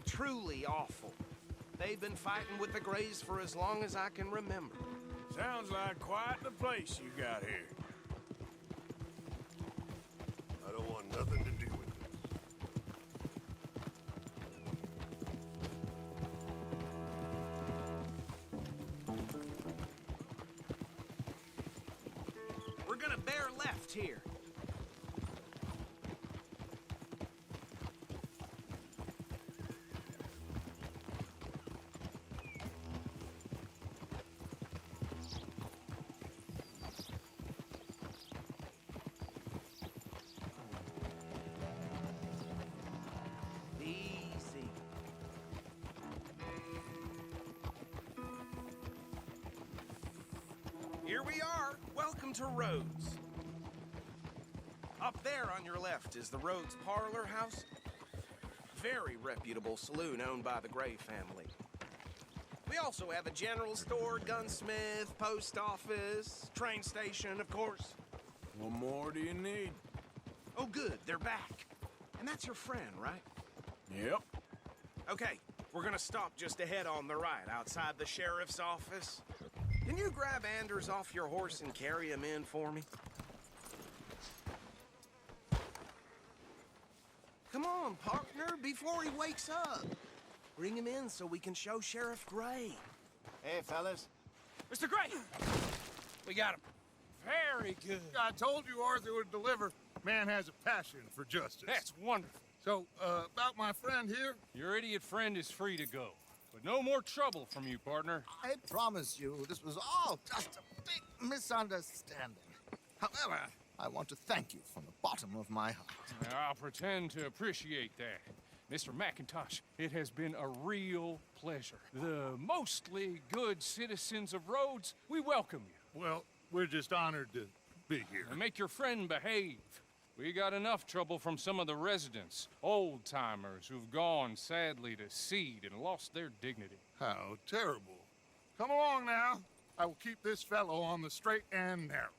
Truly awful. They've been fighting with the Greys for as long as I can remember. Sounds like quite the place you got here. I don't want nothing to do with it. We're gonna bear left here. Easy. Here we are. Welcome to Rhodes. Up there on your left is the Rhodes Parlor House. Very reputable saloon owned by the Gray family. We also have a general store, gunsmith, post office, train station, of course. What more do you need? Oh, good, they're back. And that's your friend, right? Yep. Okay, we're gonna stop just ahead on the right, outside the sheriff's office. Can you grab Anders off your horse and carry him in for me? Come on, partner, before he wakes up. Bring him in so we can show Sheriff Gray. Hey, fellas. Mr. Gray! We got him. Very good. I told you Arthur would deliver. Man has a passion for justice. That's wonderful. So, about my friend here, Your idiot friend is free to go. But no more trouble from you, partner. I promise you this was all just a big misunderstanding. However, I want to thank you from the bottom of my heart. I'll pretend to appreciate that. Mr. McIntosh, it has been a real pleasure. The mostly good citizens of Rhodes, we welcome you. well, we're just honored to be here. And make your friend behave. We got enough trouble from some of the residents, old-timers who've gone, sadly, to seed and lost their dignity. How terrible. Come along now. I will keep this fellow on the straight and narrow.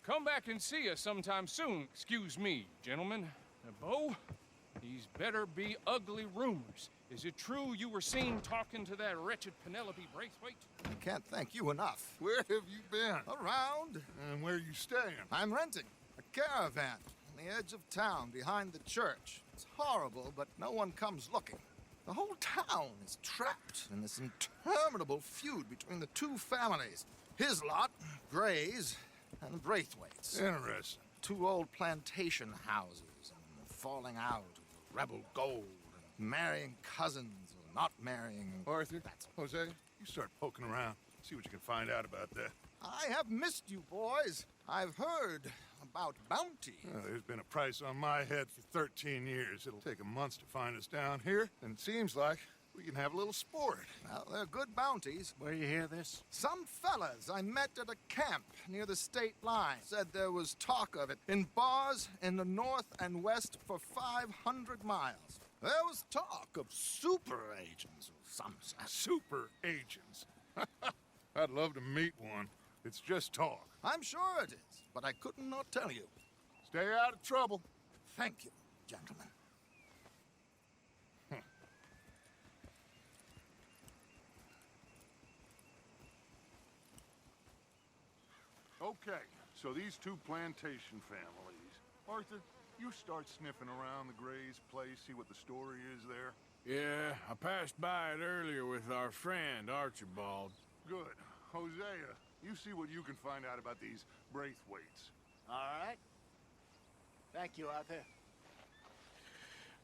Come back and see us sometime soon. Excuse me, gentlemen. Bo, these better be ugly rumors. Is it true you were seen talking to that wretched Penelope Braithwaite? I can't thank you enough. Where have you been? Around, And where you staying? I'm renting a caravan on the edge of town behind the church. It's horrible, but no one comes looking. The whole town is trapped in this interminable feud between the two families. His lot, Gray's, and the Braithwaites. Interesting. Two old plantation houses and falling out of rebel gold, and marrying cousins or not marrying. Arthur, That's Jose, you start poking around. See what you can find out about that. I have missed you, boys. I've heard about bounty. There's been a price on my head for 13 years. It'll take a month to find us down here, and it seems like we can have a little sport. Well, they're good bounties. Where you hear this? Some fellas I met at a camp near the state line said there was talk of it in bars in the north and west for 500 miles. There was talk of super agents of some sort. Super agents. I'd love to meet one. It's just talk. I'm sure it is, but I couldn't not tell you. Stay out of trouble. Thank you, gentlemen. Okay, so these two plantation families. Arthur, you start sniffing around the Gray's place, see what the story is there. Yeah, I passed by it earlier with our friend, Archibald. Good. Hosea, you see what you can find out about these Braithwaites. All right. Thank you, Arthur.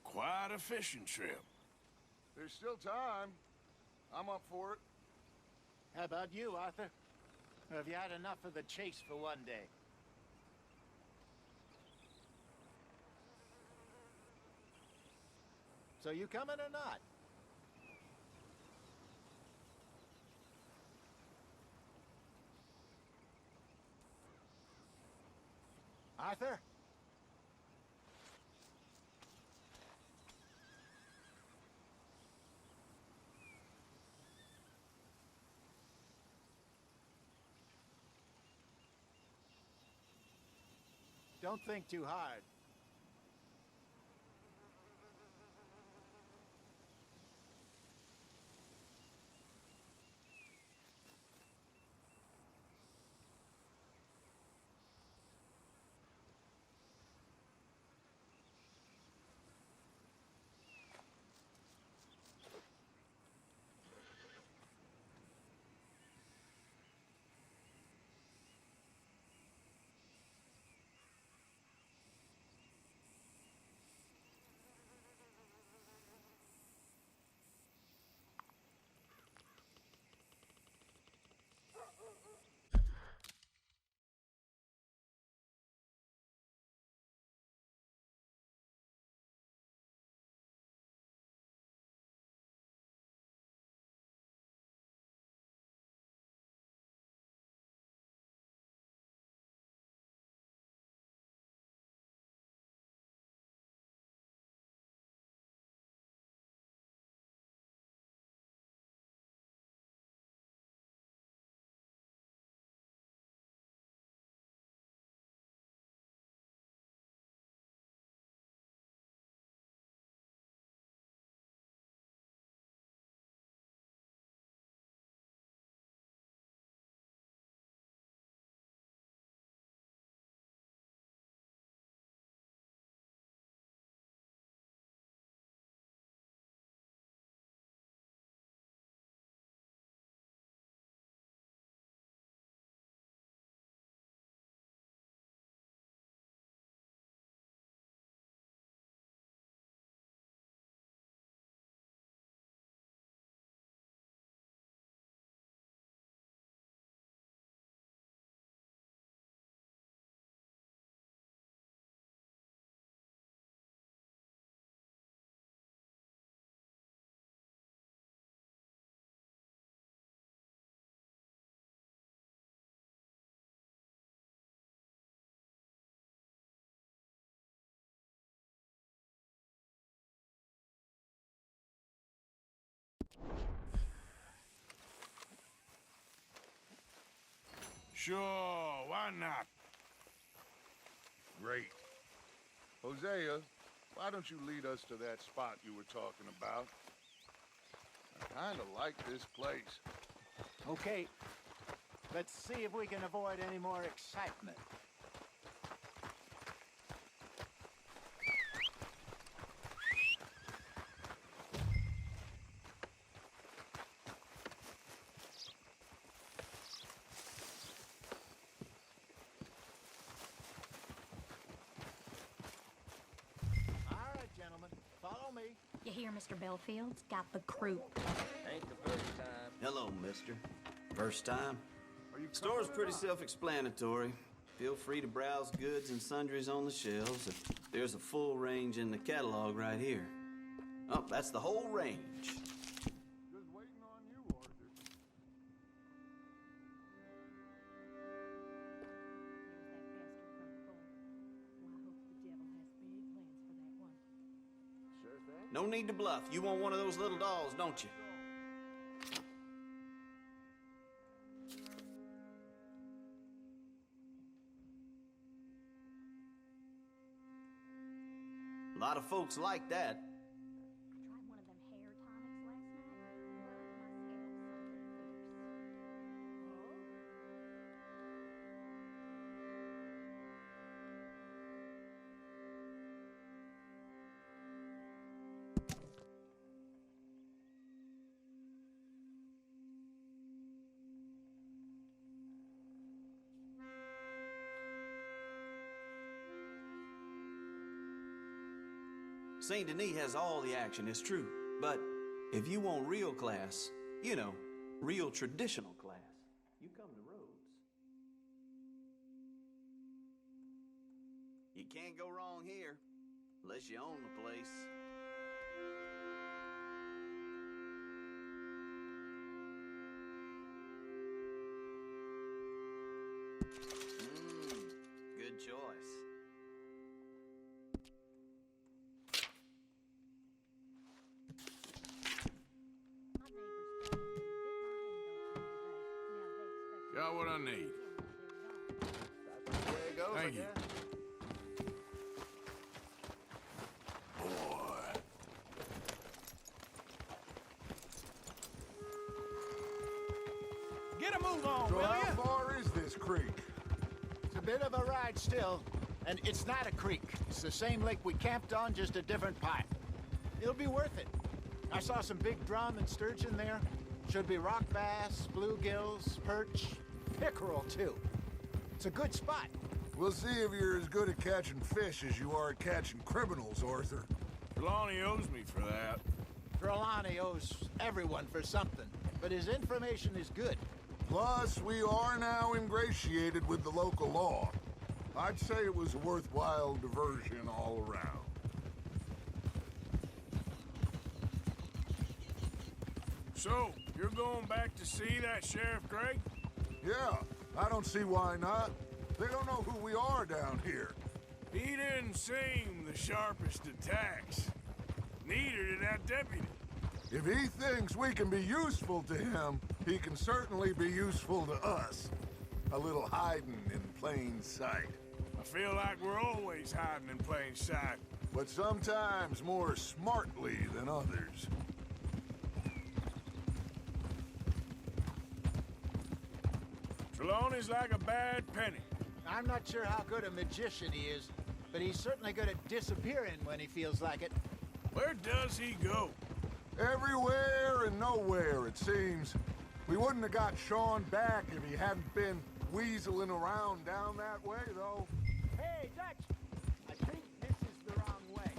Quite a fishing trip. There's still time. I'm up for it. How about you, Arthur? Or have you had enough of the chase for one day? So you coming or not? Arthur? Don't think too hard. Sure, why not? Great. Hosea, why don't you lead us to that spot you were talking about? I kinda like this place. Okay. Let's see if we can avoid any more excitement. All right, gentlemen, follow me. You hear Mr. Bellfield's got the crew. Ain't the first time. Hello, mister. First time? Are you Store's coming pretty or not? self-explanatory. Feel free to browse goods and sundries on the shelves. There's a full range in the catalog right here. Oh, that's the whole range. Just waiting on you, Arthur. Sure thing. No need to bluff. You want one of those little dolls, don't you? A lot of folks like that. Tried one of them hair tonics last night. My scalp's Saint Denis has all the action, it's true. But if you want real class, you know, real traditional class, you come to Rhodes. You can't go wrong here, unless you own the place. Good choice. My neighbors bit my hand off the other day. Now they expect Got what I need. There it goes, I Thank you. guess. Get a move on, So will how you? far is this creek? It's a bit of a ride still, and it's not a creek. It's the same lake we camped on, just a different pipe. It'll be worth it. I saw some big drum and sturgeon there. Should be rock bass, bluegills, perch, pickerel too. It's a good spot. We'll see if you're as good at catching fish as you are at catching criminals, Arthur. Trelawney owes me for that. Trelawney owes everyone for something, but his information is good. Plus, we are now ingratiated with the local law. I'd say it was a worthwhile diversion all around. So, you're going back to see that Sheriff Gray? Yeah, I don't see why not. They don't know who we are down here. He didn't seem the sharpest attacks. Neither did that deputy. If he thinks we can be useful to him, he can certainly be useful to us. A little hiding in plain sight. I feel like we're always hiding in plain sight. But sometimes more smartly than others. Trelawney's like a bad penny. I'm not sure how good a magician he is, but he's certainly good at disappearing when he feels like it. Where does he go? Everywhere and nowhere, it seems. We wouldn't have got Sean back if he hadn't been weaseling around down that way, though. Hey, Dutch! I think this is the wrong way.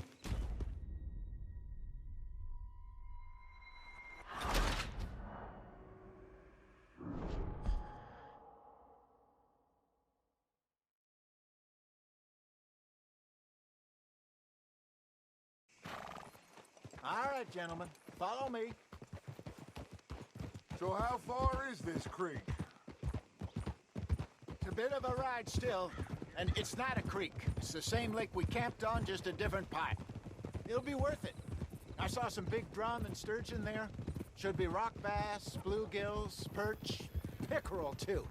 All right, gentlemen, follow me. So how far is this creek? It's a bit of a ride still, and it's not a creek. It's the same lake we camped on, just a different pipe. It'll be worth it. I saw some big drum and sturgeon there. Should be rock bass, bluegills, perch, pickerel too.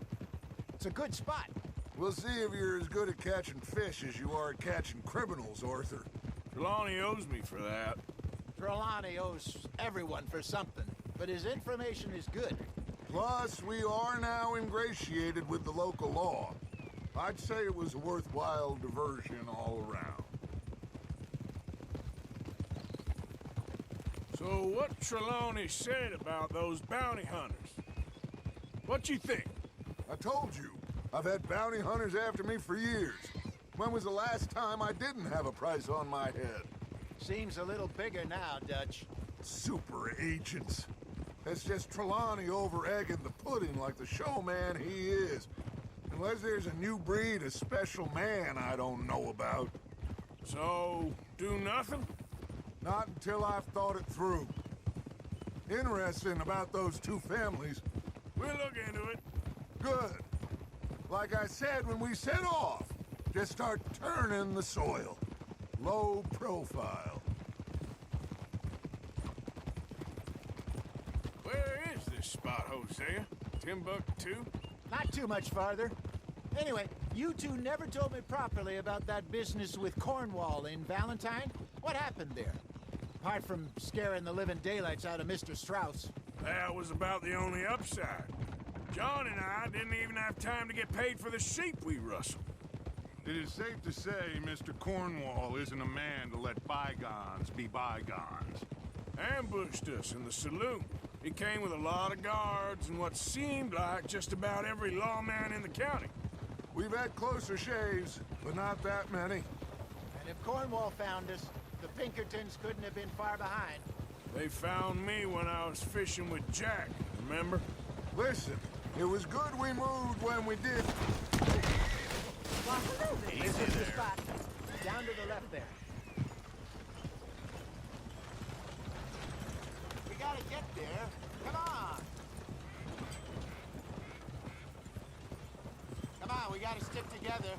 It's a good spot. We'll see if you're as good at catching fish as you are at catching criminals, Arthur. Trelawney owes me for that. Trelawney owes everyone for something, but his information is good. Plus, we are now ingratiated with the local law. I'd say it was a worthwhile diversion all around. So what Trelawney said about those bounty hunters? What you think? I told you, I've had bounty hunters after me for years. When was the last time I didn't have a price on my head? Seems a little bigger now, Dutch. Super agents. That's just Trelawney over-egging the pudding like the showman he is. Unless there's a new breed of special man I don't know about. So, do nothing? Not until I've thought it through. Interesting about those two families. We'll look into it. Good. Like I said when we set off, just start turning the soil. Low profile. Where is this spot, Hosea? Timbuktu? Not too much farther. Anyway, you two never told me properly about that business with Cornwall in Valentine. What happened there? Apart from scaring the living daylights out of Mr. Strauss. That was about the only upside. John and I didn't even have time to get paid for the sheep we rustled. It is safe to say Mr. Cornwall isn't a man to let bygones be bygones. Ambushed us in the saloon. He came with a lot of guards and what seemed like just about every lawman in the county. We've had closer shaves, but not that many. And if Cornwall found us, the Pinkertons couldn't have been far behind. They found me when I was fishing with Jack, remember? Listen, it was good we moved when we did. Well, hello there. This is the spot. Down to the left there. We gotta get there. Come on. Come on, we gotta stick together.